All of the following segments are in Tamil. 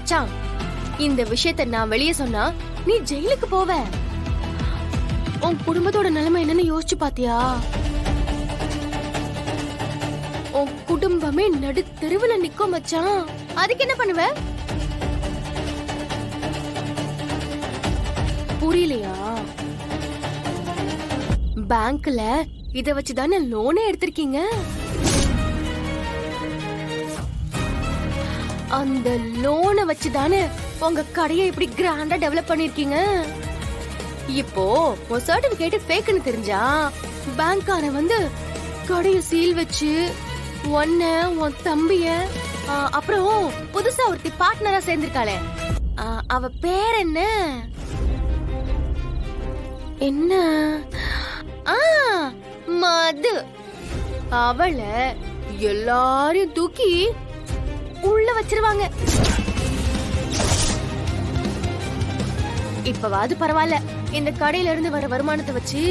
மச்சான், இந்த விஷயத்தை நான் வெளியே சொன்னா நீ ஜெயிலுக்கு போவ. உன் குடும்பத்தோட நிலைமை என்னன்னு யோசிச்சு பாத்தியா? உன் குடும்பமே நடு தெருவுல நிக்கும் மச்சான். அதுக்கு என்ன பண்ணுவ? புரியலையா? பேங்க்ல இத வச்சுதானே லோனே எடுத்திருக்கீங்க. அந்த லோனை வச்சுதானே உங்க கடையை இப்படி கிராண்டா டெவலப் பண்ணிருக்கீங்க. இப்போ உன் சர்டிபிகேட் ஃபேக்னு தெரிஞ்சா பேங்க்கார வந்து கடையை சீல் வச்சு உன்ன உன் தம்பிய அப்புறம் புதுசா ஒருத்தி பார்ட்னரா சேர்ந்திருக்காளே, அவ பேர் என்ன? என்ன? மது. அவளை எல்லாரையும் தூக்கி உள்ள வச்சிருவாங்க. இப்பவாது பரவாயில்ல, இந்த கடையில இருந்து வர வருமானத்தை வச்சு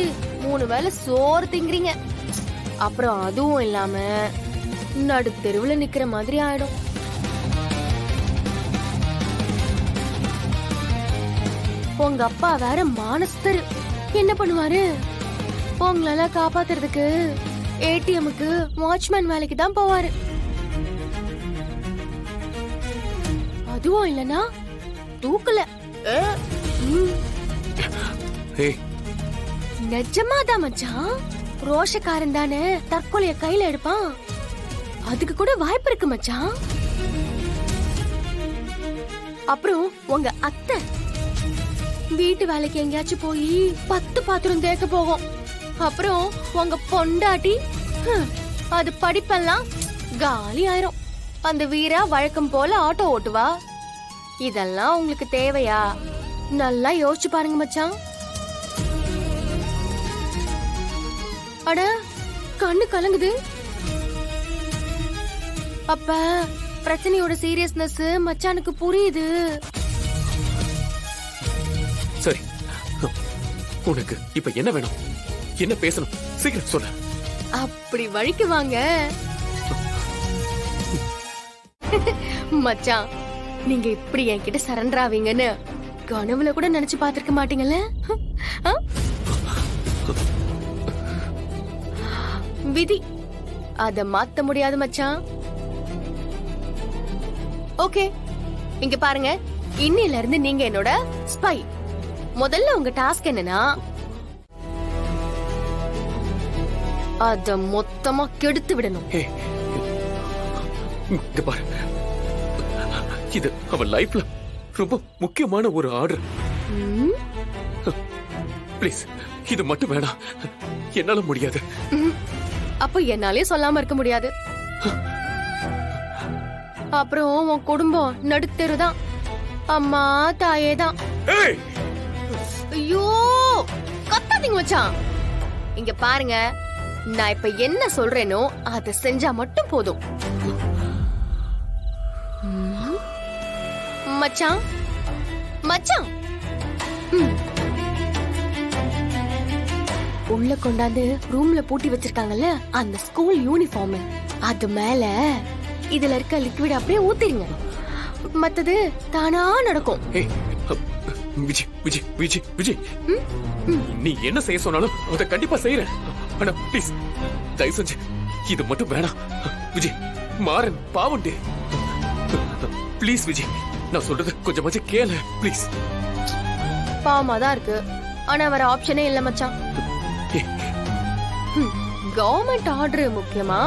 3 வேளை சோறு திங்கிறீங்க. அப்புறம் அதுவும் இல்லாம நடு தெருவுல நிக்கிற மாதிரி ஆயிடும். உங்க அப்பா வேற மானஸ்தரு. என்ன பண்ணுவாரு? உங்களால காப்பாத்துறதுக்கு ஏடிஎம்க்கு வாட்ச்மேன் வேலைக்கு தான் போவாரு. அதுவும் இல்லனா தூக்கல. நிஜமாதான் மச்சான். ரோஷக்காரன் தானே தற்கொலைய கையில எடுப்பான். அதுக்கு கூட வாய்ப்பு இருக்கு மச்சான். அப்புறம் உங்க அத்தை வீட்டு வேலைக்கு எங்கேயாச்சும் போய் 10 பாத்திரம் தேய்க்க போகும். அப்புறம் உங்க பொண்டாட்டி அது படிப்பெல்லாம் காலி ஆயிரும். அந்த வீரா வழக்கம் போல ஆட்டோ ஓட்டுவா. இதெல்லாம் உங்களுக்கு தேவையா? நல்லா யோசிச்சு பாருங்க மச்சான். அட, கண்ணு கலங்குது. அப்ப பிரச்சனையோட சீரியஸ்னஸ் மச்சானுக்கு புரியுது. சரி, உனக்கு இப்ப என்ன வேணும்? என்ன பேசணும்? சீக்கிரம் சொல்லு. அப்படி வழிக்கு வாங்க மச்சான். நீங்க இப்படி என்கிட்ட சரண்டர் ஆவீங்கன்னு கனவுல கூட நினைச்சு பாத்திருக்க மாட்டீங்கல்ல. விதி, அத மாத்த முடியாது மச்சான். ஓகே, இங்க பாருங்க. இன்னில இருந்து நீங்க என்னோட ஸ்பை. முதல்ல உங்க டாஸ்க் என்னன்னா, அத மொத்தமா கெடுத்து விடணும். இது அவன் லைஃப்ல ரொம்ப முக்கியமான ஒரு ஆர்டர். ப்ளீஸ், இது மட்டும் வேணாம். என்னால முடியாது. அப்ப என்னாலே சொல்லாம இருக்க முடியாது. அப்புறம் உன் குடும்பம் நடுத்தெருதான். அம்மா தாயே தான். ஐயோ, கத்தாதீங்க மச்சான். இங்க பாருங்க, நான் இப்ப என்ன சொல்றேனோ அத செஞ்சா மட்டும் போதும். மச்சான், மச்சான், உள்ள கொண்டாந்து ரூம்ல பூட்டி வச்சிருக்காங்கல்ல அந்த ஸ்கூல் யூனிஃபார்ம், அது மேல இதுல இருக்க லிக்விட் அப்படியே ஊத்திருங்க. மத்தது தானா நடக்கும். விஜய், விஜய், விஜய், விஜய், நீ என்ன செய்ய சொன்னாலும் அதை கண்டிப்பா செய்யறேன். ஆனா ப்ளீஸ், தயவு செஞ்சு இது மட்டும் வேணாம். விஜய், மாறன் பாவண்டே. ப்ளீஸ் விஜய், நான் சொல்றது கொஞ்சமாச்சும் கேளு ப்ளீஸ். பாவமா தான் இருக்கு, ஆனா வர ஆப்ஷனே இல்ல மச்சான். கவர்மெண்ட் ஆர்டர் முக்கியமா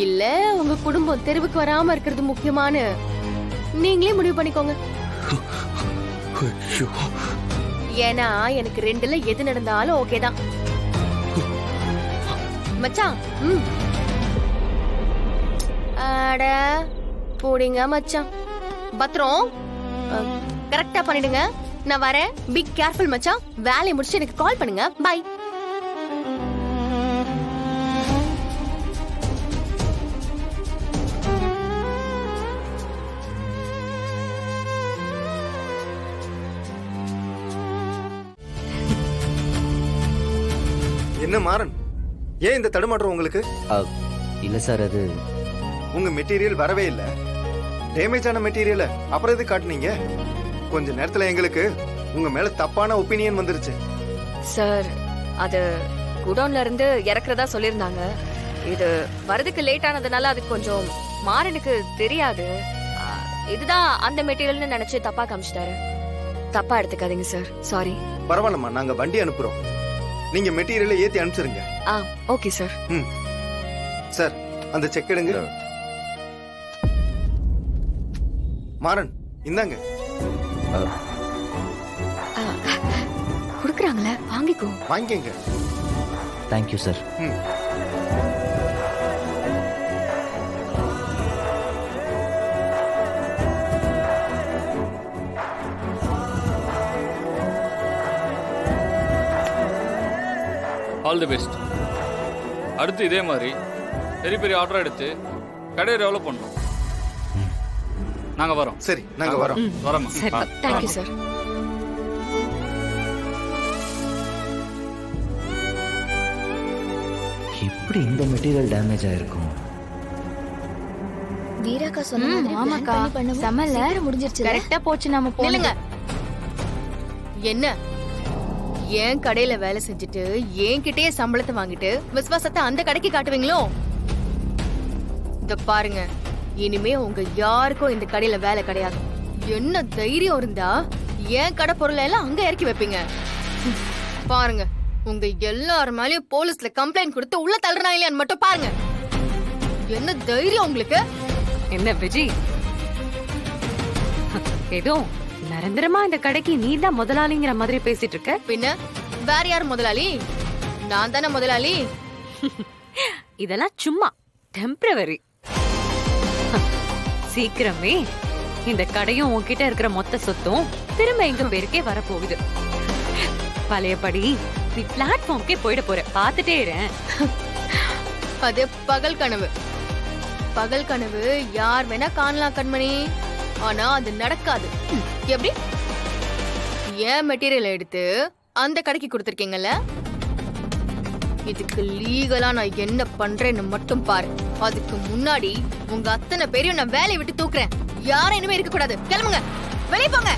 இல்ல உங்க குடும்பம் தெருவுக்கு வராம இருக்கிறது முக்கியமானு நீங்களே முடிவு பண்ணிக்கோங்க. ஏன்னா எனக்கு ரெண்டுல எது நடந்தாலும் ஓகே தான் மச்சான். அட போடுங்க மச்சான். பத்திரம் கரெக்டா பண்ணிடுங்க. நான் வரேன். பி கேர்ஃபுல் மச்சான். வேலையை முடிச்சு எனக்கு கால் பண்ணுங்க. பை. என்ன மாறன், ஏன் இந்த தடுமாற்றம் உங்களுக்கு? இல்ல சார், அது உங்க மெட்டீரியல் வரவே இல்ல. டேமேஜ் ஆன மெட்டீரியல அப்புறம் எது காட்டுனீங்க? கொஞ்ச நேரத்துல எங்களுக்கு உங்க மேல தப்பான ஒப்பீனியன் வந்துருச்சு. சார் அது குடோன்ல இருந்து இறக்குறதா சொல்லியிருந்தாங்க. இது வரதுக்கு லேட் ஆனதுனால அது கொஞ்சம் மாறனுக்கு தெரியாது. இதுதான் அந்த மெட்டீரியல்னு நினைச்சு தப்பா காமிச்சிட்டாரு. தப்பா எடுத்துக்காதீங்க சார், சாரி. பரவாயில்லம்மா, நாங்க வண்டி அனுப்புறோம். நீங்க மெட்டீரியலை ஏத்தி அனுப்பிச்சிருங்க. Okay sir. சார் அந்த செக் எடுங்க. மாறன் இந்தாங்க. குடுக்குறாங்களே, வாங்கிக்கோ. வாங்கிக்கங்க. Thank you sir. All the best. அடுத்து இதே மாதிரி பெரிய பெரிய ஆர்டர் எடுத்து கடையை டெவலப் பண்ணணும். நாங்க வரோம். சரி, நாங்க வரோம். வரோமா? Thank you sir. எப்படி இந்த மெட்டீரியல் டேமேஜ் ஆயிருக்கும்? வீராக்கா சொன்ன மாதிரி ஆமாக்கா, plan பண்ணி பண்ணுவோம். செம்மல்ல. சீக்கிரம் முடிஞ்சிருச்சு. கரெக்டா போச்சு. நம்ம போலுங்க. என்ன ஏன் கடையில வேலை செஞ்சுட்டு என்கிட்டயே சம்பளத்தை வாங்கிட்டு விசுவாசத்தை அந்த கடைக்கு காட்டுவீங்களோ? இத பாருங்க, இனிமே உங்க யாருக்கும் இந்த கடையில வேலை கிடையாது. என்ன தைரியம் இருந்தா ஏன் கடை பொருளை எல்லாம் அங்க இறக்கி வைப்பீங்க? பாருங்க, உங்க எல்லார் மேலயும் போலீஸ்ல கம்ப்ளைண்ட் கொடுத்து உள்ள தள்ளுறா இல்லையான்னு மட்டும் பாருங்க. என்ன தைரியம் உங்களுக்கு? என்ன விஜய், ஏதோ நிரந்தரமா இந்த கடைக்கு நீதான் முதலாளிங்கிற மாதிரி பேசிட்டு இருக்க? பின்ன வேற யார் முதலாளி? நான் தானே முதலாளி. இதெல்லாம் சும்மா டெம்பரவரி. சீக்கிரமே இந்த கடையும் உன்கிட்ட இருக்கிற மொத்த சொத்தும் திரும்ப எங்க பேருக்கே வரப்போகுது. பழையபடி நீ பிளாட்ஃபார்ம்க்கே போயிட போற, பாத்துட்டே இரு. அது பகல் கனவு. பகல் கனவு யார் வேணா காணலாம் கண்மணி, ஆனா அது நடக்காது. எப்படி? ஏன் மெட்டீரியல் எடுத்து அந்த கடைக்கு கொடுத்திருக்கீங்கல்ல, இதுக்கு லீகலா நான் என்ன பண்றேன்னு மட்டும் பாரு. அதுக்கு முன்னாடி உங்க அத்தனை பேரையும் நான் வேலையை விட்டு தூக்குறேன். யாரும் இனிமே இருக்க கூடாது. கிளம்புங்க, வெளியே போங்க.